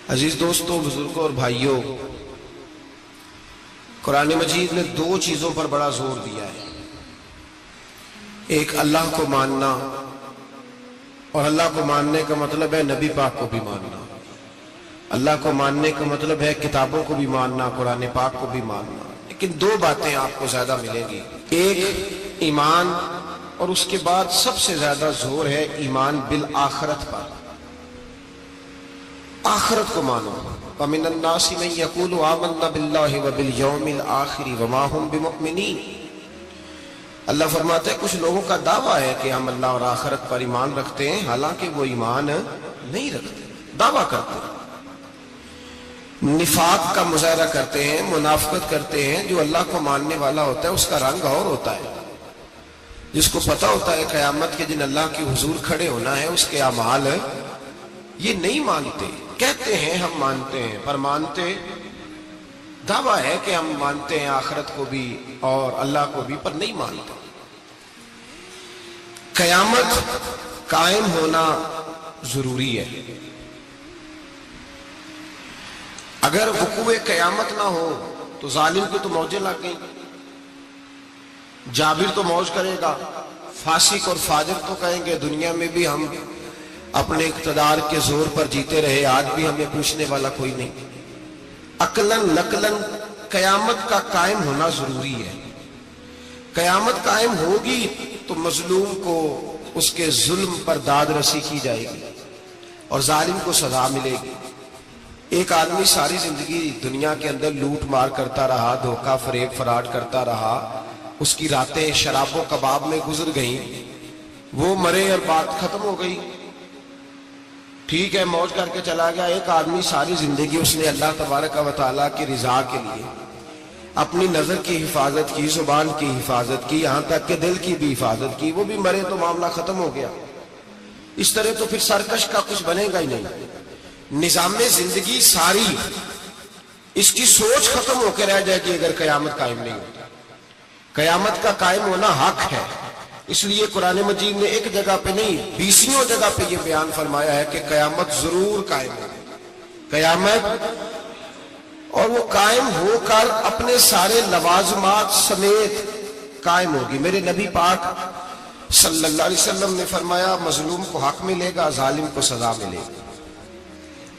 عزیز دوستوں، بزرگوں اور بھائیوں، قرآن مجید نے دو چیزوں پر بڑا زور دیا ہے۔ ایک اللہ کو ماننا، اور اللہ کو ماننے کا مطلب ہے نبی پاک کو بھی ماننا۔ اللہ کو ماننے کا مطلب ہے کتابوں کو بھی ماننا، قرآن پاک کو بھی ماننا۔ لیکن دو باتیں آپ کو زیادہ ملیں گی، ایک ایمان، اور اس کے بعد سب سے زیادہ زور ہے ایمان بالآخرت پر۔ آخرت کو مانو۔ وَمِنَ النَّاسِ مَن يَقُولُ آمَنَّا بِاللَّهِ وَبِالْيَوْمِ الْآخِرِ وَمَا هُمْ بِمُؤْمِنِينَ۔ اللہ فرماتا ہے کچھ لوگوں کا دعویٰ ہے کہ ہم اللہ اور آخرت پر ایمان رکھتے ہیں، حالانکہ وہ ایمان نہیں رکھتے، دعویٰ کرتے ہیں، نفاق کا مظاہرہ کرتے ہیں، منافقت کرتے ہیں۔ جو اللہ کو ماننے والا ہوتا ہے اس کا رنگ اور ہوتا ہے، جس کو پتہ ہوتا ہے قیامت کے دن اللہ کے حضور کھڑے ہونا ہے، اس کے اعمال یہ نہیں مانتے، کہتے ہیں ہم مانتے ہیں، پر مانتے، دعویٰ ہے کہ ہم مانتے ہیں آخرت کو بھی اور اللہ کو بھی، پر نہیں مانتے۔ قیامت قائم ہونا ضروری ہے۔ اگر وقوع قیامت نہ ہو تو ظالم کی تو موجیں لگ گئیں، جابر تو موج کرے گا، فاسق اور فاجر تو کہیں گے دنیا میں بھی ہم اپنے اقتدار کے زور پر جیتے رہے، آج بھی ہمیں پوچھنے والا کوئی نہیں۔ عقلاً نقلاً قیامت کا قائم ہونا ضروری ہے۔ قیامت قائم ہوگی تو مظلوم کو اس کے ظلم پر داد رسی کی جائے گی اور ظالم کو سزا ملے گی۔ ایک آدمی ساری زندگی دنیا کے اندر لوٹ مار کرتا رہا، دھوکہ فریب فراڈ کرتا رہا، اس کی راتیں شراب و کباب میں گزر گئیں، وہ مرے اور بات ختم ہو گئی، ٹھیک ہے، موج کر کے چلا گیا۔ ایک آدمی ساری زندگی اس نے اللہ تبارک و تعالیٰ کی رضا کے لیے اپنی نظر کی حفاظت کی، زبان کی حفاظت کی، یہاں تک کہ دل کی بھی حفاظت کی، وہ بھی مرے تو معاملہ ختم ہو گیا۔ اس طرح تو پھر سرکش کا کچھ بنے گا ہی نہیں۔ نظام زندگی ساری اس کی سوچ ختم ہو کے رہ جائے گی اگر قیامت قائم نہیں ہوتا۔ قیامت کا قائم ہونا حق ہے، اس لیے قرآن مجید نے ایک جگہ پہ نہیں 20 جگہ پہ یہ بیان فرمایا ہے کہ قیامت ضرور قائم ہوگی، قیامت، اور وہ قائم ہو کر اپنے سارے لوازمات سمیت قائم ہوگی۔ میرے نبی پاک صلی اللہ علیہ وسلم نے فرمایا مظلوم کو حق ملے گا، ظالم کو سزا ملے گی۔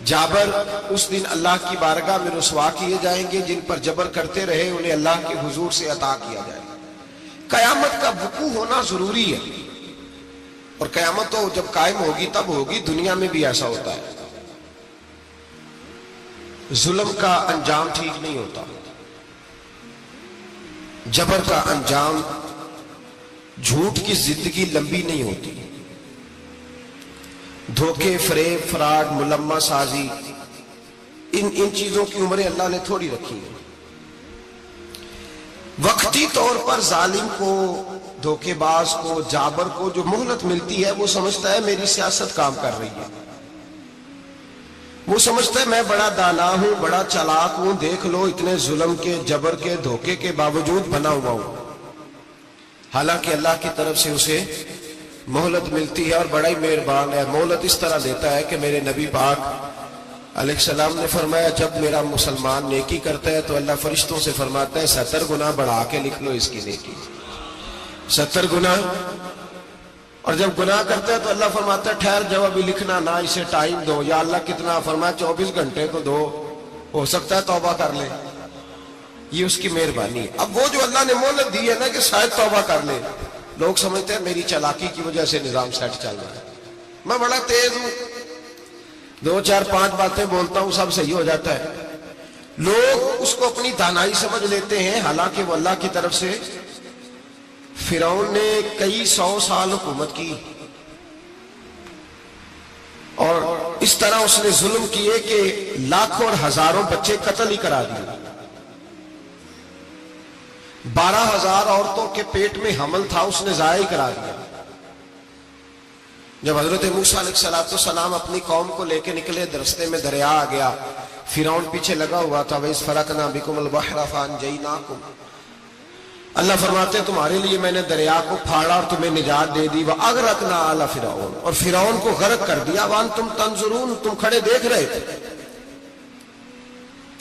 جابر اس دن اللہ کی بارگاہ میں رسوا کیے جائیں گے، جن پر جبر کرتے رہے انہیں اللہ کے حضور سے عطا کیا جائے گا۔ قیامت کا وقوع ہونا ضروری ہے، اور قیامت تو جب قائم ہوگی تب ہوگی۔ دنیا میں بھی ایسا ہوتا ہے، ظلم کا انجام ٹھیک نہیں ہوتا، جبر کا انجام، جھوٹ کی زندگی لمبی نہیں ہوتی، دھوکے، فریب، فراڈ، ملمہ سازی، ان چیزوں کی عمریں اللہ نے تھوڑی رکھی ہیں۔ وقتی طور پر ظالم کو، دھوکے باز کو، جابر کو جو مہلت ملتی ہے وہ سمجھتا ہے میری سیاست کام کر رہی ہے، وہ سمجھتا ہے میں بڑا دانا ہوں، بڑا چالاک ہوں، دیکھ لو اتنے ظلم کے، جبر کے، دھوکے کے باوجود بنا ہوا ہوں۔ حالانکہ اللہ کی طرف سے اسے مہلت ملتی ہے اور بڑا ہی مہربان ہے۔ مہلت اس طرح دیتا ہے کہ میرے نبی پاک علیہ السلام نے فرمایا جب میرا مسلمان نیکی کرتا ہے تو اللہ فرشتوں سے فرماتا ہے 70 گنا بڑھا کے لکھ لو اس کی نیکی، 70 گنا۔ اور جب گناہ کرتا ہے تو اللہ فرماتا ہے ٹھہر جاؤ ابھی لکھنا نہ، اسے ٹائم دو۔ یا اللہ کتنا؟ فرمایا 24 گھنٹے تو دو، ہو سکتا ہے توبہ کر لے، یہ اس کی مہربانی ہے۔ اب وہ جو اللہ نے مہلت دی ہے نا کہ شاید توبہ کر لے، لوگ سمجھتے ہیں میری چالاکی کی وجہ سے نظام سیٹ چل رہا ہے، میں بڑا تیز ہوں، 2 4 5 باتیں بولتا ہوں سب صحیح ہو جاتا ہے۔ لوگ اس کو اپنی دانائی سمجھ لیتے ہیں، حالانکہ وہ اللہ کی طرف سے۔ فرعون نے کئی 100 سال حکومت کی اور اس طرح اس نے ظلم کیے کہ لاکھوں اور ہزاروں بچے قتل ہی کرا دیے، 12,000 عورتوں کے پیٹ میں حمل تھا اس نے ضائع کرا دیا۔ جب حضرت موسیٰ علیہ السلام اپنی قوم کو لے کے نکلے، رستے میں دریا آ گیا، فرعون پیچھے لگا ہوا تھا، وَإِذْ فَرَقْنَا بِكُمُ الْبَحْرَ فَأَنْجَيْنَاكُمْ۔ اللہ فرماتے ہیں تمہارے لیے میں نے دریا کو پھاڑا اور تمہیں نجات دے دی، وَأَغْرَقْنَا آلَ فِرْعَوْنَ، اور فرعون کو غرق کر دیا، وَأَنْتُمْ تَنْظُرُونَ، تم کھڑے دیکھ رہے تھے۔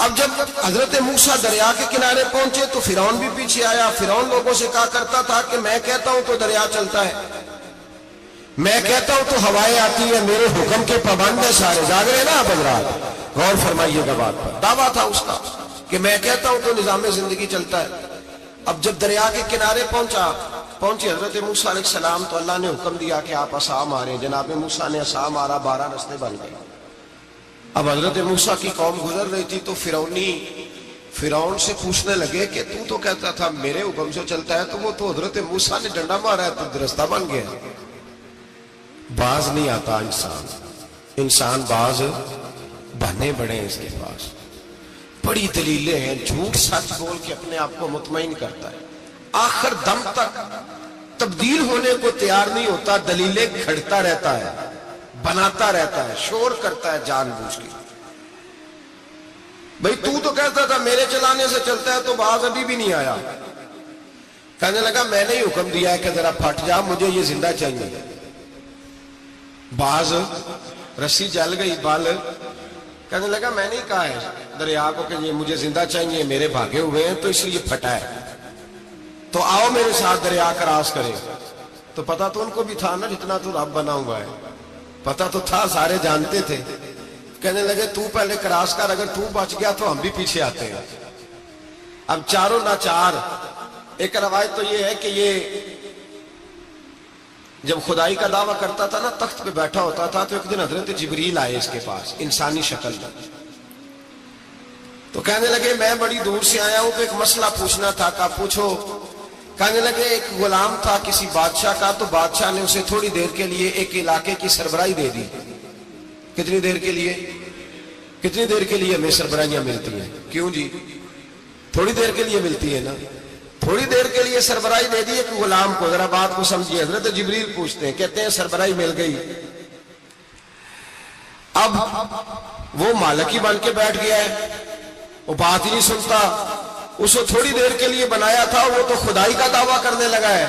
اب جب حضرت موسیٰ دریا کے کنارے پہنچے تو فرعون بھی پیچھے آیا. فرعون لوگوں سے کہا کرتا تھا کہ میں کہتا ہوں تو دریا چلتا ہے, میں کہتا ہوں تو ہوائیں آتی ہیں, میرے حکم کے پابند ہے سارے. جاگ رہے نا آپ حضرات, غور فرمائیے گا بات پر. دعویٰ تھا اس کا کہ میں کہتا ہوں تو نظام زندگی چلتا ہے. اب جب دریا کے کنارے پہنچے حضرت موسیٰ علیہ السلام تو اللہ نے حکم دیا کہ آپ عصا ماریں. جناب موسیٰ نے عصا مارا, 12 رستے بن گئے. اب حضرت موسیٰ کی قوم گزر رہی تھی تو فرعون سے پوچھنے لگے کہ تو کہتا تھا میرے حکم سے چلتا ہے, تو وہ تو حضرت موسیٰ نے ڈنڈا مارا ہے تو رستہ بن گیا. باز نہیں آتا انسان باز بہنے بڑے ہیں اس کے پاس, بڑی دلیلیں ہیں, جھوٹ سچ بول کے اپنے آپ کو مطمئن کرتا ہے, آخر دم تک تبدیل ہونے کو تیار نہیں ہوتا, دلیلیں گھڑتا رہتا ہے, بناتا رہتا ہے, شور کرتا ہے جان بوجھ کے. بھئی تو کہتا تھا میرے چلانے سے چلتا ہے, تو باز ابھی بھی نہیں آیا. کہنے لگا میں نے ہی حکم دیا ہے کہ ذرا پھٹ جا, مجھے یہ زندہ چاہیے. باز رسی جل گئی بال, کہنے لگا میں نے ہی کہا ہے دریا کو کہ یہ مجھے زندہ چاہیے, میرے بھاگے ہوئے ہیں تو اس لیے پھٹا ہے, تو آؤ میرے ساتھ دریا کراس کرے. تو پتا تو ان کو بھی تھا نا جتنا تو رب بنا ہوا ہے, پتا تو تھا, سارے جانتے تھے. کہنے لگے تو پہلے کراس کر, اگر تو بچ گیا تو ہم بھی پیچھے آتے ہیں. اب چاروں نہ چار. ایک روایت تو یہ ہے کہ یہ جب خدائی کا دعویٰ کرتا تھا نا, تخت پہ بیٹھا ہوتا تھا, تو ایک دن حضرت جبریل آئے اس کے پاس انسانی شکل میں. تو کہنے لگے میں بڑی دور سے آیا ہوں تو ایک مسئلہ پوچھنا تھا. کہا پوچھو. کہنے لگے ایک غلام تھا کسی بادشاہ کا, تو بادشاہ نے اسے تھوڑی دیر کے لیے ایک علاقے کی سربراہی دے دی. کتنی دیر کے لیے ہمیں سربراہیاں ملتی ہیں؟ کیوں جی, تھوڑی دیر کے لیے ملتی ہے نا, تھوڑی دیر کے لیے سربراہی دے دی ایک غلام کو. ذرا بات کو سمجھیے. حضرت جبریل پوچھتے ہیں, کہتے ہیں سربراہی مل گئی. اب وہ مالک ہی بن کے بیٹھ گیا ہے, وہ بات ہی نہیں سنتا. اس کو تھوڑی دیر کے لیے بنایا تھا, وہ تو خدائی کا دعویٰ کرنے لگا ہے.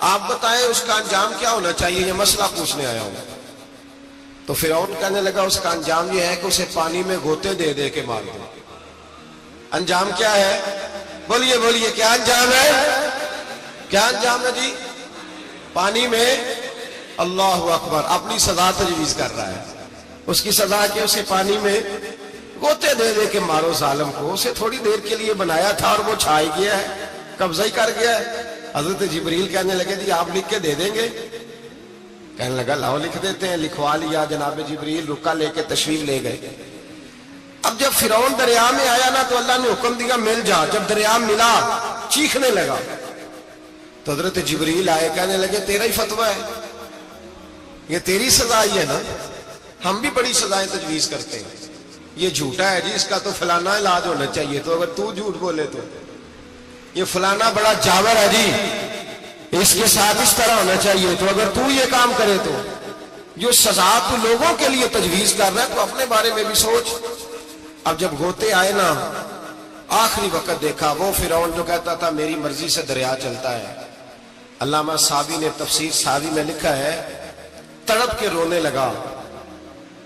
آپ بتائیں اس کا انجام کیا ہونا چاہیے, یہ مسئلہ پوچھنے آیا ہوں. تو فرعون کہنے لگا اس کا انجام یہ ہے کہ اسے پانی میں گوتے دے دے کے مار دو. انجام کیا ہے؟ بولیے کیا انجام ہے؟ کیا انجام ہے جی؟ پانی میں. اللہ اکبر, اپنی سزا تجویز کر رہا ہے. اس کی سزا کہ اسے پانی میں گوتے دے دے کے مارو ظالم کو. اسے تھوڑی دیر کے لیے بنایا تھا اور وہ چھائی گیا ہے, قبضہ ہی کر گیا ہے. حضرت جبریل کہنے لگے جی آپ لکھ کے دے دیں گے؟ کہنے لگا لاؤ لکھ دیتے ہیں. لکھوا لیا. جناب جبریل رکا لے کے تشریف لے گئے. اب جب فرعون دریا میں آیا نا تو اللہ نے حکم دیا مل جا. جب دریا ملا چیخنے لگا تو حضرت جبریل آئے, کہنے لگے تیرا ہی فتویٰ ہے, یہ تیری سزا ہی ہے نا, ہم بھی بڑی سزائیں تجویز کرتے ہیں. یہ جھوٹا ہے جی, اس کا تو فلانا علاج ہونا چاہیے, تو اگر تو جھوٹ بولے تو یہ فلانا بڑا جاور ہے جی, اس کے ساتھ اس طرح ہونا چاہیے, تو اگر تو یہ کام کرے تو جو سزا تو لوگوں کے لیے تجویز کر رہا ہے تو اپنے بارے میں بھی سوچ. اب جب گوتے آئے نا, آخری وقت دیکھا وہ فرعون جو کہتا تھا میری مرضی سے دریا چلتا ہے. علامہ صاوی نے تفسیر صاوی میں لکھا ہے تڑپ کے رونے لگا.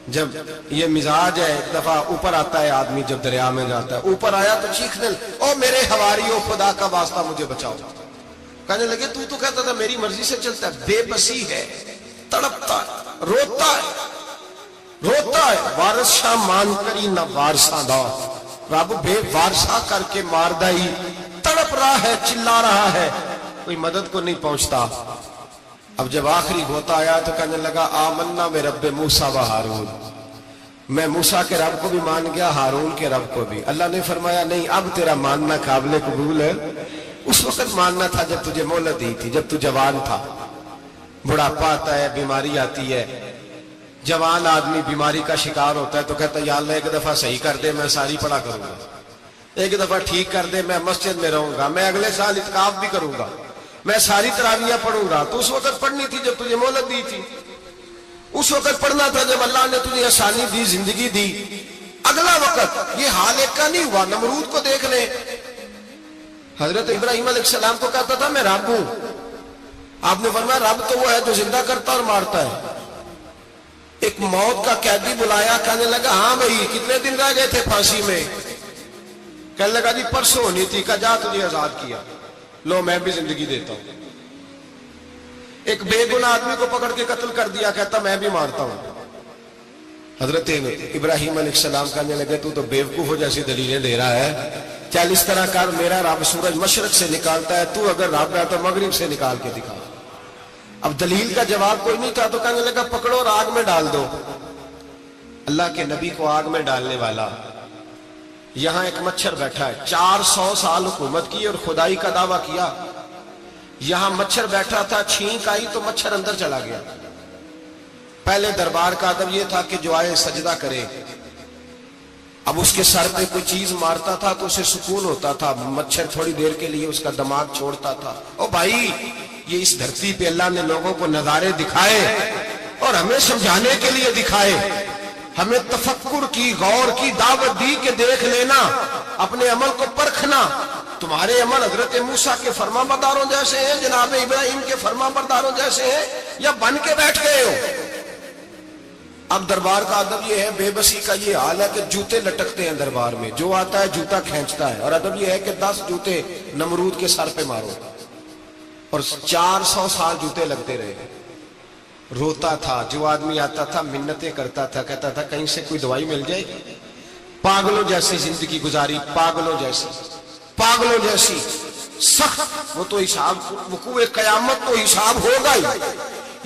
جب یہ مزاج ہے, ایک دفعہ اوپر آتا ہے آدمی جب دریا میں جاتا ہے, اوپر آیا تو چیخنے او میرے حواریوں خدا کا واسطہ مجھے بچاؤ. کہنے لگے تو کہتا تھا میری مرضی سے چلتا ہے. بے بسی ہے, تڑپتا ہے, روتا ہے. وارث شاہ مان کری نہ وارثاں دا, رب بے وارثہ کر کے مار دائی. تڑپ رہا ہے, چلا رہا ہے, کوئی مدد کو نہیں پہنچتا. اب جب آخری ہوتا آیا تو کہنے لگا آمنا میں رب موسیٰ و ہارون, میں موسیٰ کے رب کو بھی مان گیا, ہارون کے رب کو بھی. اللہ نے فرمایا نہیں, اب تیرا ماننا قابل قبول ہے. اس وقت ماننا تھا جب تجھے مہلت دی تھی, جب تو جوان تھا. بڑھاپا آتا ہے, بیماری آتی ہے, جوان آدمی بیماری کا شکار ہوتا ہے تو کہتا ہے یا اللہ ایک دفعہ صحیح کر دے, میں ساری پڑھا کروں گا. ایک دفعہ ٹھیک کر دے, میں مسجد میں رہوں گا, میں اگلے سال اعتکاف بھی کروں گا, میں ساری تراویح پڑھوں گا. تو اس وقت پڑھنی تھی جب تجھے مہلت دی تھی, اس وقت پڑھنا تھا جب اللہ نے تجھے آسانی دی, زندگی دی. اگلا وقت یہ حال ایک کا نہیں ہوا. نمرود کو دیکھ لیں, حضرت ابراہیم علیہ السلام کو کہتا تھا میں رب ہوں. آپ نے فرمایا رب تو وہ ہے جو زندہ کرتا اور مارتا ہے. ایک موت کا قیدی بلایا, کہنے لگا ہاں بھائی کتنے دن رہ گئے تھے پھانسی میں؟ کہنے لگا جی پرسوں ہونی تھی، کہا جا تجھے آزاد کیا، لو میں بھی زندگی دیتا ہوں۔ ایک بے گناہ آدمی کو پکڑ کے قتل کر دیا، کہتا میں بھی مارتا ہوں۔ حضرت ابراہیم علیہ السلام کہنے لگے تو بیوقوفوں جیسی دلیلیں دے رہا ہے، چل اس طرح کر، میرا رب سورج مشرق سے نکالتا ہے، تو اگر رب ہے تو مغرب سے نکال کے دکھا۔ اب دلیل کا جواب کوئی نہیں تھا تو کہنے لگا پکڑو اور آگ میں ڈال دو۔ اللہ کے نبی کو آگ میں ڈالنے والا، یہاں ایک مچھر بیٹھا ہے، 400 سال حکومت کی اور خدائی کا دعویٰ کیا، یہاں مچھر بیٹھا تھا، چھینک آئی تو مچھر اندر چلا گیا۔ پہلے دربار کا ادب یہ تھا کہ جو آئے سجدہ کرے، اب اس کے سر پہ کوئی چیز مارتا تھا تو اسے سکون ہوتا تھا، مچھر تھوڑی دیر کے لیے اس کا دماغ چھوڑتا تھا۔ او بھائی، یہ اس دھرتی پہ اللہ نے لوگوں کو نظارے دکھائے اور ہمیں سمجھانے کے لیے دکھائے، ہمیں تفکر کی، غور کی دعوت دی کہ دیکھ لینا، اپنے عمل کو پرکھنا۔ تمہارے عمل حضرت موسیٰ کے فرما برداروں جیسے ہیں، جناب ابراہیم کے فرما برداروں جیسے ہیں، یا بن کے بیٹھ گئے ہو؟ اب دربار کا ادب یہ ہے، بے بسی کا یہ حال ہے کہ جوتے لٹکتے ہیں دربار میں، جو آتا ہے جوتا کھینچتا ہے، اور ادب یہ ہے کہ 10 جوتے نمرود کے سر پہ مارو، اور 400 سال جوتے لگتے رہے۔ روتا تھا، جو آدمی آتا تھا منتیں کرتا تھا، کہتا تھا کہیں سے کوئی دوائی مل جائے گی۔ پاگلوں جیسی زندگی گزاری، پاگلوں جیسی سخت، وہ تو حساب، وقوع قیامت تو حساب ہوگا ہی۔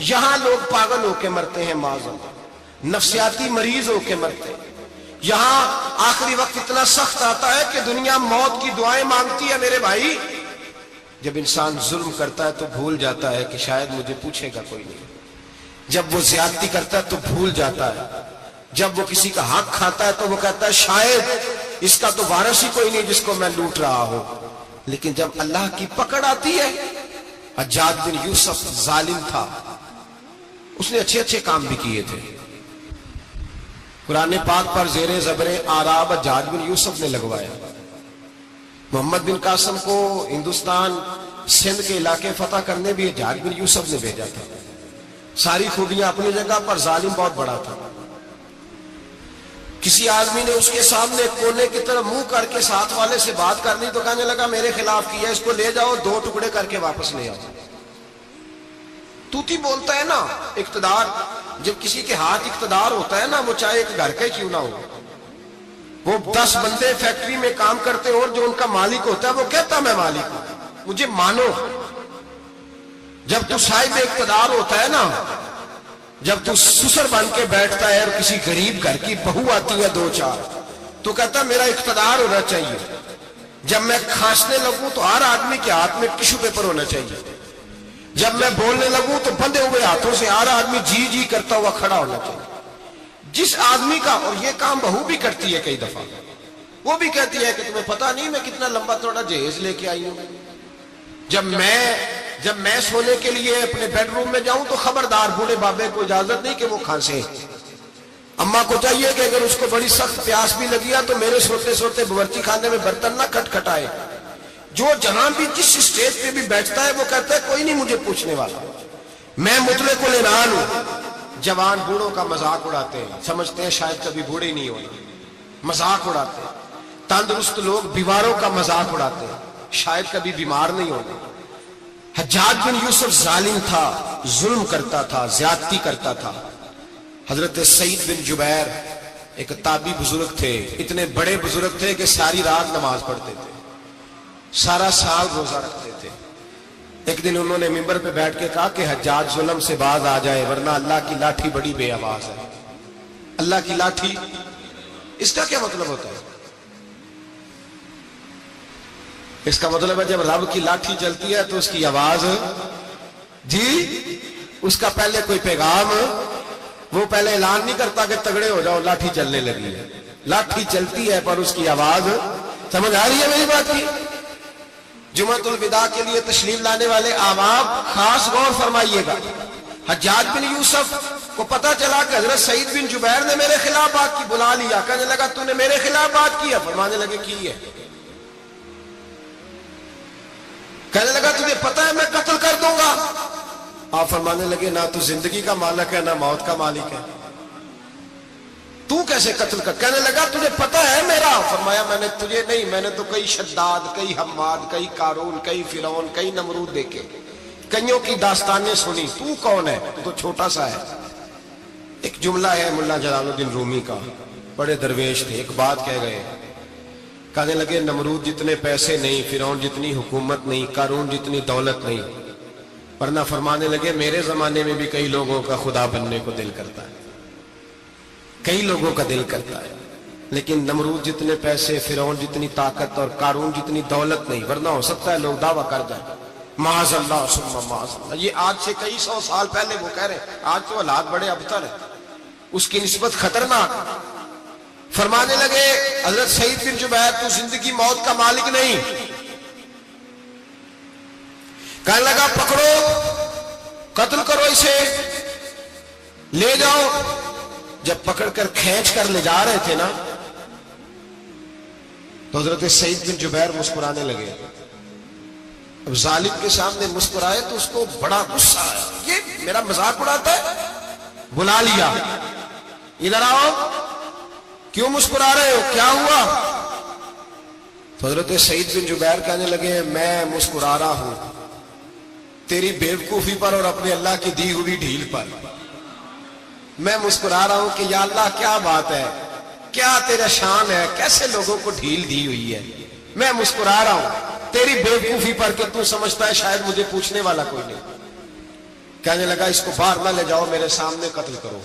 یہاں لوگ پاگل ہو کے مرتے ہیں، معذاللہ نفسیاتی مریض ہو کے مرتے ہیں۔ یہاں آخری وقت اتنا سخت آتا ہے کہ دنیا موت کی دعائیں مانگتی ہے۔ میرے بھائی، جب انسان ظلم کرتا ہے تو بھول جاتا ہے کہ شاید مجھے پوچھے گا کوئی نہیں، جب وہ زیادتی کرتا ہے تو بھول جاتا ہے، جب وہ کسی کا حق کھاتا ہے تو وہ کہتا ہے شاید اس کا تو وارث ہی کوئی نہیں جس کو میں لوٹ رہا ہوں۔ لیکن جب اللہ کی پکڑ آتی ہے، حجاج بن یوسف ظالم تھا، اس نے اچھے کام بھی کیے تھے۔ قرآن پاک پر زیر زبر آراب حجاج بن یوسف نے لگوایا۔ محمد بن قاسم کو ہندوستان سندھ کے علاقے فتح کرنے بھی حجاج بن یوسف نے بھیجا تھا۔ ساری خوبیاں اپنی جگہ پر، ظالم بہت بڑا تھا۔ کسی آدمی نے اس کے سامنے کونے کی طرف منہ کر کے ساتھ والے سے بات کرنی تو کہنے لگا میرے خلاف کیا، اس کو لے جاؤ، 2 ٹکڑے کر کے واپس لے آؤ۔ توتی بولتا ہے نا، اقتدار، جب کسی کے ہاتھ اقتدار ہوتا ہے نا، وہ چاہے ایک گھر کا کیوں نہ ہو، وہ 10 بندے فیکٹری میں کام کرتے اور جو ان کا مالک ہوتا ہے وہ کہتا میں مالک ہوں، مجھے مانو۔ جب تو صاحب اقتدار ہوتا ہے نا، جب تو سسر بن کے بیٹھتا ہے اور کسی غریب گھر کی بہو آتی ہے 2-4 تو کہتا میرا اقتدار ہونا چاہیے۔ جب میں کھانسنے لگوں تو ہر آدمی کے ہاتھ میں ٹشو پیپر ہونا چاہیے۔ جب میں بولنے لگوں تو بندھے ہوئے ہاتھوں سے ہر آدمی جی جی کرتا ہوا کھڑا ہونا چاہیے۔ جس آدمی کا، اور یہ کام بہو بھی کرتی ہے کئی دفعہ، وہ بھی کہتی ہے کہ تمہیں پتا نہیں میں کتنا لمبا تھوڑا جہیز لے کے آئی ہوں، جب میں سونے کے لیے اپنے بیڈ روم میں جاؤں تو خبردار بوڑھے بابے کو اجازت نہیں کہ وہ کھانسے۔ اماں کو چاہیے کہ اگر اس کو بڑی سخت پیاس بھی لگی ہے تو میرے سوتے باورچی خانے میں برتن نہ کھٹکھٹائے۔ جو جہاں بھی جس اسٹیج پہ بھی بیٹھتا ہے وہ کہتا ہے کوئی نہیں مجھے پوچھنے والا، میں مطلق العنان ہوں۔ جوان بوڑھوں کا مذاق اڑاتے ہیں، سمجھتے ہیں شاید کبھی بوڑھے نہیں ہوئے، مذاق اڑاتے ہیں۔ تندرست لوگ بیماروں کا مذاق اڑاتے ہیں، شاید کبھی بیمار نہیں ہوتے۔ حجاج بن یوسف ظالم تھا، ظلم کرتا تھا، زیادتی کرتا تھا۔ حضرت سعید بن جبیر ایک تابعی بزرگ تھے، اتنے بڑے بزرگ تھے کہ ساری رات نماز پڑھتے تھے، سارا سال روزہ رکھتے تھے۔ ایک دن انہوں نے منبر پہ بیٹھ کے کہا کہ حجاج ظلم سے باز آ جائے ورنہ اللہ کی لاٹھی بڑی بے آواز ہے۔ اللہ کی لاٹھی، اس کا کیا مطلب ہوتا ہے؟ اس کا مطلب ہے جب رب کی لاٹھی چلتی ہے تو اس کی آواز، جی اس کا پہلے کوئی پیغام، وہ پہلے اعلان نہیں کرتا کہ تگڑے ہو جاؤ لاٹھی چلنے لگی ہے، لاٹھی چلتی ہے پر اس کی آواز، سمجھ آ رہی ہے میری بات کی؟ جمعۃ الوداع کے لیے تشریف لانے والے احباب خاص غور فرمائیے گا۔ حجاج بن یوسف کو پتا چلا کہ حضرت سعید بن جبیر نے میرے خلاف بات کی، بلا لیا، کہنے لگا تو نے میرے خلاف بات کی ہے؟ فرمانے لگے کی ہے۔ کہنے لگا تجھے پتا ہے میں قتل کر دوں گا؟ آپ فرمانے لگے نہ تو زندگی کا مالک ہے نہ موت کا مالک ہے، تو کیسے قتل کر؟ کہنے لگا تجھے پتہ ہے میرا؟ فرمایا میں نے تجھے نہیں، میں نے تو کئی شداد، کئی حماد، کئی قارون، کئی فرعون، کئی نمرود دیکھے، کئیوں کی داستانیں سنی، تو کون ہے؟ تو چھوٹا سا ہے۔ ایک جملہ ہے ملا جلال الدین رومی کا، بڑے درویش تھے، ایک بات کہہ گئے، کہنے لگے نمرود جتنے پیسے نہیں، فرعون جتنی حکومت نہیں، قارون جتنی دولت نہیں، ورنہ فرمانے لگے میرے زمانے میں بھی کئی لوگوں کا خدا بننے کو دل کرتا ہے، کئی لوگوں کا دل کرتا ہے، لیکن نمرود جتنے پیسے، فرعون جتنی طاقت اور قارون جتنی دولت نہیں، ورنہ ہو سکتا ہے لوگ دعویٰ کر جائیں معاذ اللہ ثم معاذ اللہ۔ یہ آج سے کئی سو سال پہلے وہ کہہ رہے ہیں، آج تو حالات بڑے ابتر ہیں، اس کی نسبت خطرناک۔ فرمانے لگے حضرت سعید بن جبیر تو زندگی موت کا مالک نہیں، کہنے لگا پکڑو، قتل کرو اسے، لے جاؤ۔ جب پکڑ کر کھینچ کر لے جا رہے تھے نا، تو حضرت سعید بن جبیر مسکرانے لگے۔ اب ظالم کے سامنے مسکرائے تو اس کو بڑا غصہ آیا، یہ میرا مذاق اڑاتا ہے؟ بلا لیا، ادھر آؤ، کیوں مسکرا رہے ہو، کیا ہوا؟ تو حضرت سعید بن جبیر کہنے لگے میں مسکرا رہا ہوں تیری بیوقوفی پر اور اپنے اللہ کی دی ہوئی ڈھیل پر۔ میں مسکرا رہا ہوں کہ یا اللہ کیا بات ہے، کیا تیرا شان ہے، کیسے لوگوں کو ڈھیل دی ہوئی ہے۔ میں مسکرا رہا ہوں تیری بیوقوفی پر کہ تو سمجھتا ہے شاید مجھے پوچھنے والا کوئی نہیں۔ کہنے لگا اس کو باہر نہ لے جاؤ، میرے سامنے قتل کرو۔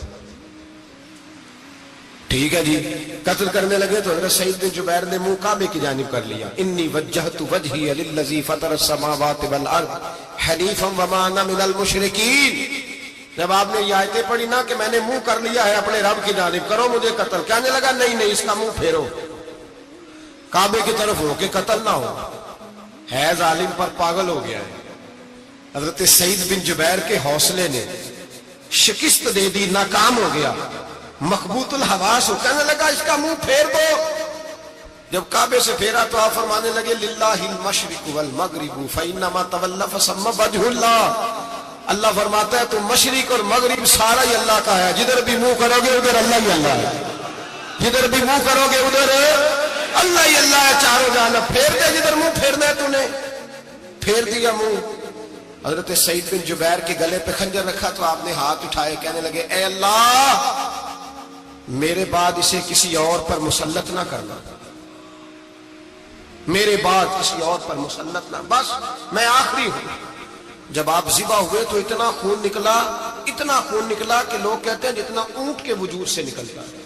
ٹھیک ہے جی، قتل کرنے لگے تو حضرت سعید بن جبیر نے منہ کعبے کی جانب کر لیا، انی وجہت وجہی للذی فطر السماوات والارض حنیفا وما انا من المشرکین۔ جب آپ نے یہ آیتیں پڑھی نا کہ میں نے منہ کر لیا ہے اپنے رب کی جانب، کرو مجھے قتل، کہنے لگا نہیں نہیں، اس کا منہ پھیرو، کعبے کی طرف ہو کہ قتل نہ ہو۔ ہے ظالم پر پاگل ہو گیا ہے۔ حضرت سعید بن جبیر کے حوصلے نے شکست دے دی، ناکام ہو گیا، مخبوط الحواس ہو، کہنے لگا اس کا منہ پھیر دو۔ جب کعبے سے پھیرا تو آپ فرمانے لگے للہ المشرق والمغرب فإنما تولى فثم وجه اللہ۔ اللہ فرماتا ہے تو مشرق اور مغرب سارا ہی اللہ کا ہے، جدھر بھی منہ کرو گے ادھر اللہ ہی اللہ ہے، جدھر بھی منہ کرو گے ادھر اللہ ہی اللہ ہے، چاروں جانب پھیر دے، جدھر منہ پھیرنا ہے تو نے پھیر دیا منہ۔ حضرت سعید بن جبیر کے گلے پہ خنجر رکھا تو آپ نے ہاتھ اٹھائے، کہنے لگے اے اللہ میرے بعد اسے کسی اور پر مسلط نہ کرنا، میرے بعد کسی اور پر مسلط نہ، بس میں آخری ہوں۔ جب آپ ذبح ہوئے تو اتنا خون نکلا کہ لوگ کہتے ہیں جتنا اونٹ کے وجود سے نکلتا ہے،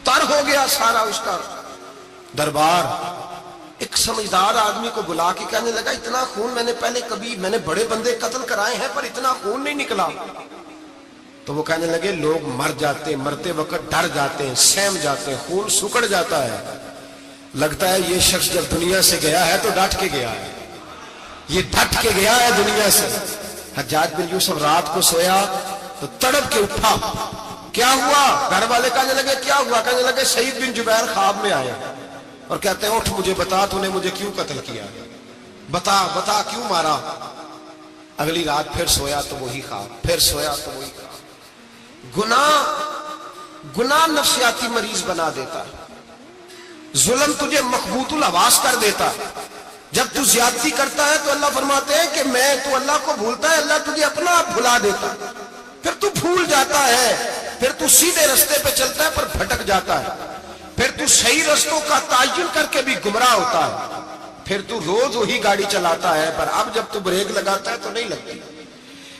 تر ہو گیا سارا اس کا دربار۔ ایک سمجھدار آدمی کو بلا کے کہنے لگا اتنا خون میں نے بڑے بندے قتل کرائے ہیں پر اتنا خون نہیں نکلا۔ تو وہ کہنے لگے لوگ مر جاتے، مرتے وقت ڈر جاتے ہیں، سہم جاتے ہیں، خون سکڑ جاتا ہے، لگتا ہے یہ شخص جب دنیا سے گیا ہے تو ڈٹ کے گیا ہے، یہ ڈٹ کے گیا ہے دنیا سے۔ حجاج بن یوسف رات کو سویا تو تڑپ کے اٹھا، کیا ہوا؟ گھر والے کہنے لگے کیا ہوا؟ کہنے لگے سعید بن جبیر خواب میں آیا اور کہتے ہیں اٹھ مجھے بتا تو نے مجھے کیوں قتل کیا، بتا کیوں مارا۔ اگلی رات پھر سویا تو وہی خواب، پھر سویا تو وہی خواب۔ گناہ نفسیاتی مریض بنا دیتا، ظلم تجھے مخبوط الحواس کر دیتا۔ جب تو زیادتی کرتا ہے تو اللہ فرماتے ہیں کہ تو اللہ کو بھولتا ہے، اللہ تجھے اپنا آپ بھلا دیتا، پھر تو بھول جاتا ہے، پھر تو سیدھے رستے پہ چلتا ہے پر بھٹک جاتا ہے، پھر تو صحیح رستوں کا تعین کر کے بھی گمراہ ہوتا ہے، پھر تو روز وہی گاڑی چلاتا ہے پر اب جب تو بریک لگاتا ہے تو نہیں لگتی۔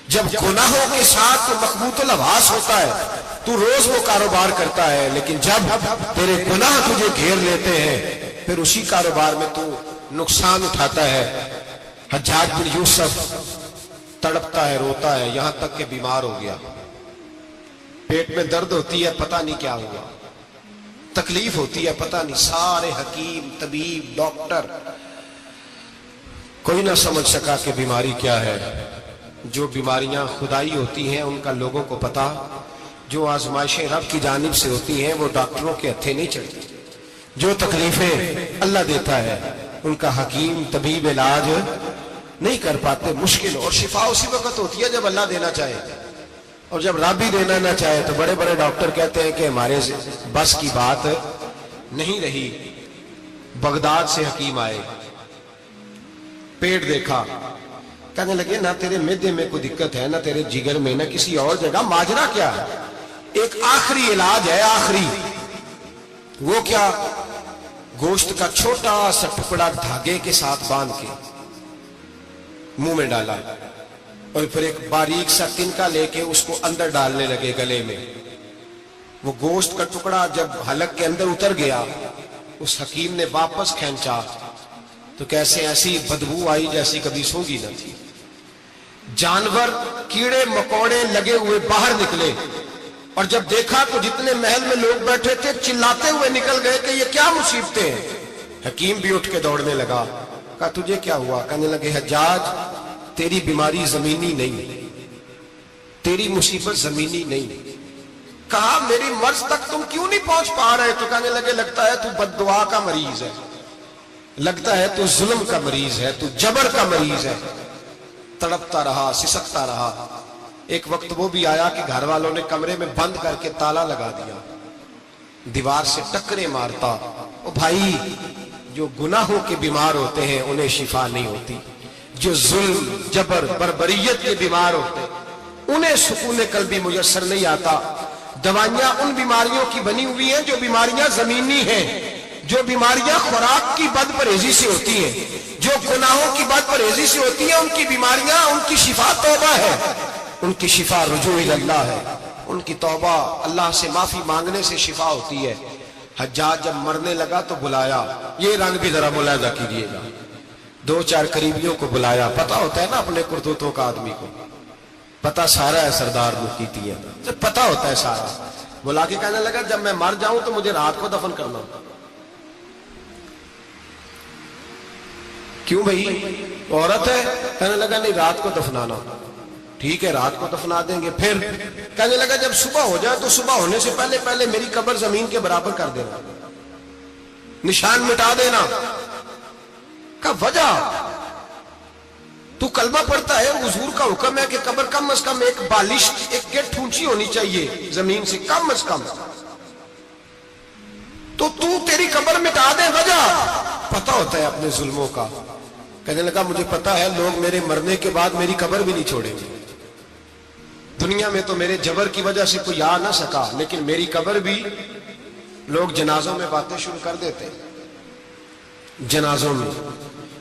جب گناہوں کے ساتھ تو مخبوط الحواس ہوتا ہے تو روز وہ کاروبار کرتا ہے، لیکن جب تیرے گناہ تجھے گھیر لیتے ہیں پھر اسی کاروبار میں تو نقصان اٹھاتا ہے۔ حجاج بن یوسف تڑپتا ہے، روتا ہے، یہاں تک کہ بیمار ہو گیا، پیٹ میں درد ہوتی ہے، پتہ نہیں کیا ہوا، تکلیف ہوتی ہے، پتہ نہیں، سارے حکیم، طبیب، ڈاکٹر کوئی نہ سمجھ سکا کہ بیماری کیا ہے۔ جو بیماریاں خدائی ہوتی ہیں ان کا لوگوں کو پتا، جو آزمائشیں رب کی جانب سے ہوتی ہیں وہ ڈاکٹروں کے ہتھے نہیں چڑھتی، جو تکلیفیں اللہ دیتا ہے ان کا حکیم طبیب علاج نہیں کر پاتے، مشکل، اور شفا اسی وقت ہوتی ہے جب اللہ دینا چاہے۔ اور جب رب ہی دینا نہ چاہے تو بڑے بڑے ڈاکٹر کہتے ہیں کہ ہمارے بس کی بات نہیں رہی. بغداد سے حکیم آئے, پیٹ دیکھا, کہنے لگے نہ تیرے معدے میں کوئی دقت ہے, نہ تیرے جگر میں, نہ کسی اور جگہ, ماجرا کیا ہے؟ ایک آخری علاج ہے, آخری. وہ کیا؟ گوشت کا چھوٹا سا ٹکڑا دھاگے کے ساتھ باندھ کے منہ میں ڈالا, اور پھر ایک باریک سا تنکا لے کے اس کو اندر ڈالنے لگے گلے میں. وہ گوشت کا ٹکڑا جب حلق کے اندر اتر گیا, اس حکیم نے واپس کھینچا تو کیسے ایسی بدبو آئی جیسی کبھی سونگی نہ تھی. جانور کیڑے مکوڑے لگے ہوئے باہر نکلے, اور جب دیکھا تو جتنے محل میں لوگ بیٹھے تھے چلاتے ہوئے نکل گئے کہ یہ کیا مصیبتیں ہیں. حکیم بھی اٹھ کے دوڑنے لگا. کہا تجھے کیا ہوا؟ کہنے لگے حجاج تیری بیماری زمینی نہیں, تیری مصیبت زمینی نہیں. کہا میری مرض تک تم کیوں نہیں پہنچ پا رہے؟ تو کہنے لگے لگتا ہے تو بد دعا کا مریض ہے, لگتا ہے تو ظلم کا مریض ہے, تو جبر کا مریض ہے. تڑپتا رہا, سسکتا رہا. ایک وقت وہ بھی آیا کہ گھر والوں نے کمرے میں بند کر کے تالا لگا دیا, دیوار سے ٹکرے مارتا. او بھائی, جو گناہوں کے بیمار ہوتے ہیں انہیں شفا نہیں ہوتی, جو ظلم جبر بربریت کے بیمار ہوتے انہیں سکون قلبی میسر نہیں آتا. دوائیاں ان بیماریوں کی بنی ہوئی ہیں جو بیماریاں زمینی ہیں, جو بیماریاں خوراک کی بد پرہیزی سے ہوتی ہیں, جو گناہوں کی بد پرہیزی سے ہوتی ہیں. ان کی بیماریاں, ان کی شفا توبہ ہے, ان کی شفا رجوع اللہ ہے, ان کی توبہ اللہ سے معافی مانگنے سے شفا ہوتی ہے. حجاج جب مرنے لگا تو بلایا, یہ رنگ بھی ذرا ملاحظہ کیجیے گا, دو چار قریبیوں کو بلایا. پتا ہوتا ہے نا اپنے کرتوتوں کا آدمی کو, پتا سارا ہے سردار مکیتی ہے, جب پتا ہوتا ہے سارا. بلا کے کہنے لگا جب میں مر جاؤں تو مجھے رات کو دفن کرنا. کیوں بھائی عورت ہے؟ کہنے لگا نہیں رات کو دفنانا. ٹھیک ہے رات کو دفنا دیں گے. پھر کہنے لگا جب صبح ہو جائے تو صبح ہونے سے پہلے پہلے میری قبر زمین کے برابر کر دینا, نشان مٹا دینا. کا وجہ تو کلمہ پڑھتا ہے, حضور کا حکم ہے کہ قبر کم از کم ایک بالش, ایک گٹھ اونچی ہونی چاہیے زمین سے کم از کم, تو تیری قبر مٹا دے. وجہ پتا ہوتا ہے اپنے ظلموں کا. کہنے لگا مجھے پتا ہے لوگ میرے مرنے کے بعد میری قبر بھی نہیں چھوڑیں گے. دنیا میں تو میرے جبر کی وجہ سے کوئی آ نہ سکا, لیکن میری قبر بھی لوگ جنازوں میں باتیں شروع کر دیتے. جنازوں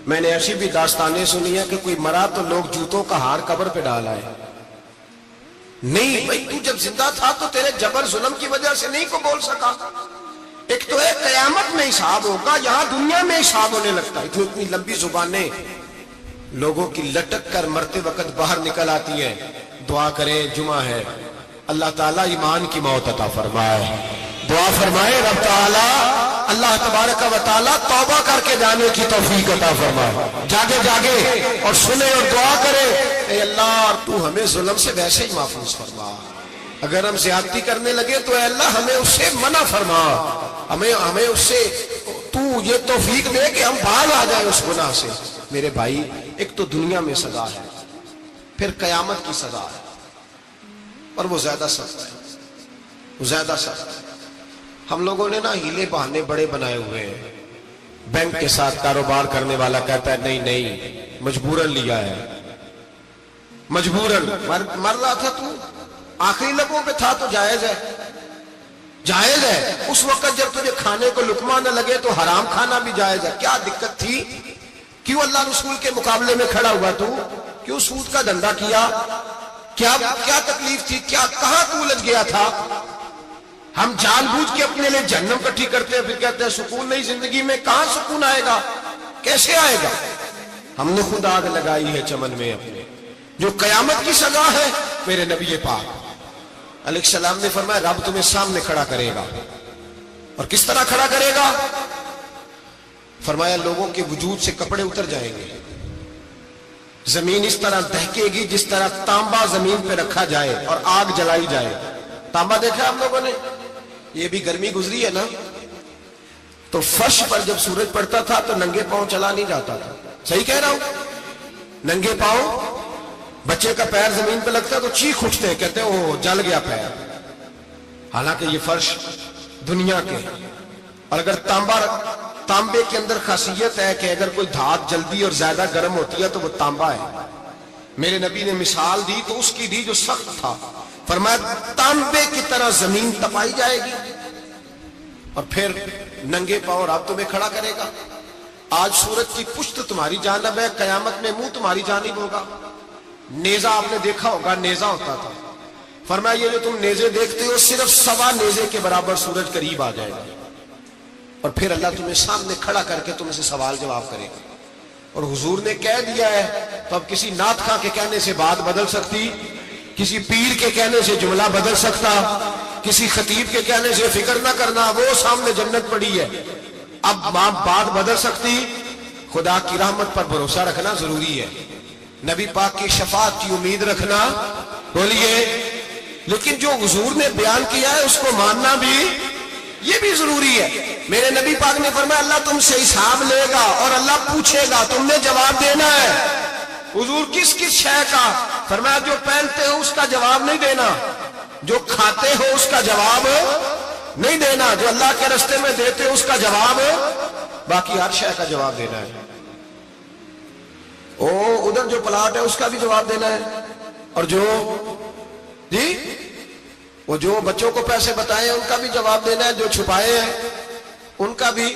میں نے ایسی بھی داستانیں سنی ہیں کہ کوئی مرا تو لوگ جوتوں کا ہار قبر پہ ڈال آئے. نہیں بھائی, تو جب زندہ تھا تو تیرے جبر ظلم کی وجہ سے نہیں کو بول سکا. ایک تو ہے قیامت میں حساب ہوگا, یہاں دنیا میں حساب ہونے لگتا ہے. اتنی لمبی زبانیں لوگوں کی لٹک کر مرتے وقت باہر نکل آتی ہیں. دعا کریں, جمعہ ہے, اللہ تعالیٰ ایمان کی موت عطا فرمائے. دعا فرمائے رب تعالیٰ, اللہ تبارک و تعالیٰ توبہ کر کے جانے کی توفیق عطا فرمائے. جاگے جاگے اور سنے اور دعا کرے, اے اللہ تو ہمیں ظلم سے ویسے ہی محفوظ فرما. اگر ہم زیادتی کرنے لگے تو اے اللہ ہمیں اس سے منع فرما, ہمیں اس سے تو یہ توفیق دے کہ ہم باز آ جائیں اس گناہ سے. میرے بھائی, ایک تو دنیا میں سزا ہے, پھر قیامت کی سزا ہے, اور وہ زیادہ سخت ہے, وہ زیادہ سخت ہے. ہم لوگوں نے نا ہیلے بہانے بڑے بنائے ہوئے ہیں. بینک کے ساتھ کاروبار کرنے والا کہتا ہے نہیں نہیں مجبوراً لیا ہے, مجبوراً. مر رہا تھا تو آخری لبوں پہ تھا تو جائز ہے, جائز ہے. اس وقت جب تجھے کھانے کو لقمہ نہ لگے تو حرام کھانا بھی جائز ہے. کیا دقت تھی؟ کیوں اللہ رسول کے مقابلے میں کھڑا ہوا تو؟ کیوں سود کا دھندا کیا؟ کیا تکلیف تھی؟ کہاں تو الجھ گیا تھا؟ ہم جان بوجھ کے اپنے لیے جہنم کٹھی کرتے ہیں, پھر کہتے ہیں سکون نہیں زندگی میں. کہاں سکون آئے گا؟ کیسے آئے گا؟ ہم نے خود آگ لگائی ہے چمن میں اپنے. جو قیامت کی سزا ہے, میرے نبی پاک علیہ السلام نے فرمایا رب تمہیں سامنے کھڑا کرے گا. اور کس طرح کھڑا کرے گا؟ فرمایا لوگوں کے وجود سے کپڑے اتر جائیں گے, زمین اس طرح دہکے گی جس طرح تانبا زمین پہ رکھا جائے اور آگ جلائی جائے. تانبا دیکھا آپ لوگوں نے؟ یہ بھی گرمی گزری ہے نا, تو فرش پر جب سورج پڑتا تھا تو ننگے پاؤں چلا نہیں جاتا تھا. صحیح کہہ رہا ہوں؟ ننگے پاؤں بچے کا پیر زمین پہ لگتا ہے تو چیخ اٹھتے ہیں، کہتے ہیں وہ جل گیا پیر، حالانکہ یہ فرش دنیا کے. اور اگر تانبے کے اندر خاصیت ہے کہ اگر کوئی دھات جلدی اور زیادہ گرم ہوتی ہے تو وہ تانبا ہے. میرے نبی نے مثال دی تو اس کی دی جو سخت تھا، فرمایا تانبے کی طرح زمین تپائی جائے گی اور پھر ننگے پاؤں رب تمہیں کھڑا کرے گا. آج سورج کی پشت تمہاری جانب ہے، قیامت میں منہ تمہاری جانب ہوگا. نیزہ آپ نے دیکھا ہوگا، نیزہ ہوتا تھا. فرمایا یہ جو تم نیزے دیکھتے ہو صرف 1.25 نیزے کے برابر سورج قریب آ جائے گا اور پھر اللہ تمہیں سامنے کھڑا کر کے تم سے سوال جواب کرے گا. اور حضور نے کہہ دیا ہے تو اب کسی نعت خواں کے کہنے سے بات بدل سکتی، کسی پیر کے کہنے سے جملہ بدل سکتا، کسی خطیب کے کہنے سے فکر نہ کرنا، وہ سامنے جنت پڑی ہے. اب بات بدل سکتی. خدا کی رحمت پر بھروسہ رکھنا ضروری ہے، نبی پاک کی شفاعت کی امید رکھنا، بولیے. لیکن جو حضور نے بیان کیا ہے اس کو ماننا بھی یہ بھی ضروری ہے. میرے نبی پاک نے فرمایا اللہ تم سے حساب لے گا اور اللہ پوچھے گا، تم نے جواب دینا ہے. حضور کس کس شے کا؟ فرمایا جو پہنتے ہو اس کا جواب نہیں دینا، جو کھاتے ہو اس کا جواب نہیں دینا، جو اللہ کے رستے میں دیتے ہو اس کا جواب، باقی ہر شے کا جواب دینا ہے. ادھر جو پلاٹ ہے اس کا بھی جواب دینا ہے، اور جو جی وہ جو بچوں کو پیسے بتائے ان کا بھی جواب دینا ہے، جو چھپائے ہیں ان کا بھی.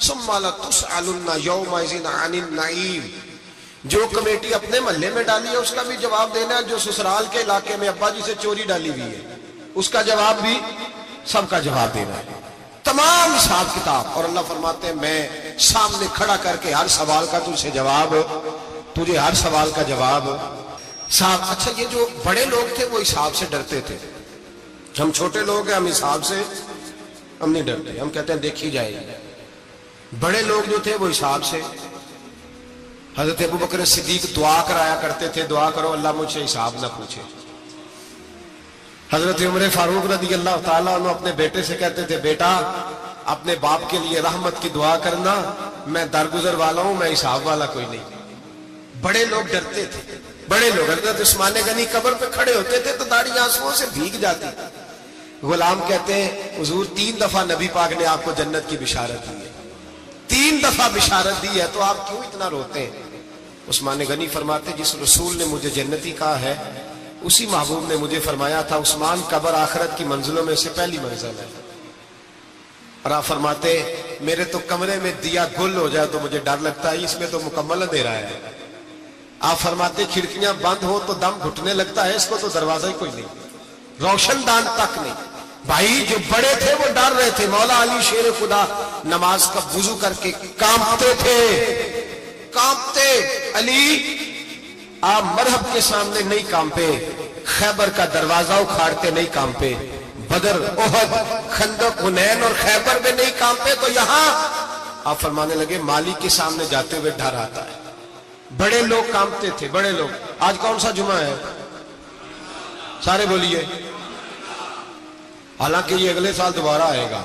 ثم لتسألن یومئذ عن النعیم. جو کمیٹی اپنے محلے میں ڈالی ہے اس کا بھی جواب دینا ہے، جو سسرال کے علاقے میں ابا جی سے چوری ڈالی ہوئی ہے اس کا جواب بھی، سب کا جواب دینا ہے، تمام حساب کتاب. اور اللہ فرماتے ہیں میں سامنے کھڑا کر کے ہر سوال کا تجھ سے جواب، تجھے ہر سوال کا جواب صاحب. اچھا یہ جو بڑے لوگ تھے وہ حساب سے ڈرتے تھے، ہم چھوٹے لوگ ہیں ہم حساب سے ہم نہیں ڈرتے، ہم کہتے ہیں دیکھی جائے گی. بڑے لوگ جو تھے وہ حساب سے. حضرت ابو بکر صدیق دعا کرایا کرتے تھے، دعا کرو اللہ مجھ سے حساب نہ پوچھے. حضرت عمر فاروق رضی اللہ تعالیٰ عنہ اپنے بیٹے سے کہتے تھے بیٹا اپنے باپ کے لیے رحمت کی دعا کرنا، میں درگزر والا ہوں، میں حساب والا کوئی نہیں. بڑے لوگ ڈرتے تھے، بڑے لوگ. حضرت عثمان غنی قبر پہ کھڑے ہوتے تھے تو داڑھی آنسوؤں سے بھیگ جاتی. غلام کہتے ہیں حضور 3 دفعہ نبی پاک نے آپ کو جنت کی بشارت دی ہے، 3 دفعہ بشارت دی ہے، تو آپ کیوں اتنا روتے ہیں؟ عثمان غنی فرماتے جس رسول نے مجھے جنتی کہا ہے اسی محبوب نے مجھے فرمایا تھا عثمان قبر آخرت کی منزلوں میں سے پہلی منزل ہے. اور آپ فرماتے میرے تو کمرے میں دیا گل ہو جائے تو مجھے ڈر لگتا ہے، اس میں تو مکمل اندھیرا ہے. آپ فرماتے کھڑکیاں بند ہو تو دم گھٹنے لگتا ہے، اس کو تو دروازہ ہی کوئی نہیں، روشن دان تک نہیں. بھائی جو بڑے تھے وہ ڈر رہے تھے. مولا علی شیر خدا نماز کا وضو کر کے کانپتے تھے، کانپتے. علی آپ مرحب کے سامنے نہیں کانپے، خیبر کا دروازہ اکھاڑتے نہیں کانپے، بدر احد خندق حنین اور خیبر میں نہیں کانپے، تو یہاں آپ فرمانے لگے مالی کے سامنے جاتے ہوئے ڈر آتا ہے. بڑے لوگ کانپتے تھے، بڑے لوگ. آج کون سا جمعہ ہے؟ سارے بولیے. حالانکہ یہ اگلے سال دوبارہ آئے گا،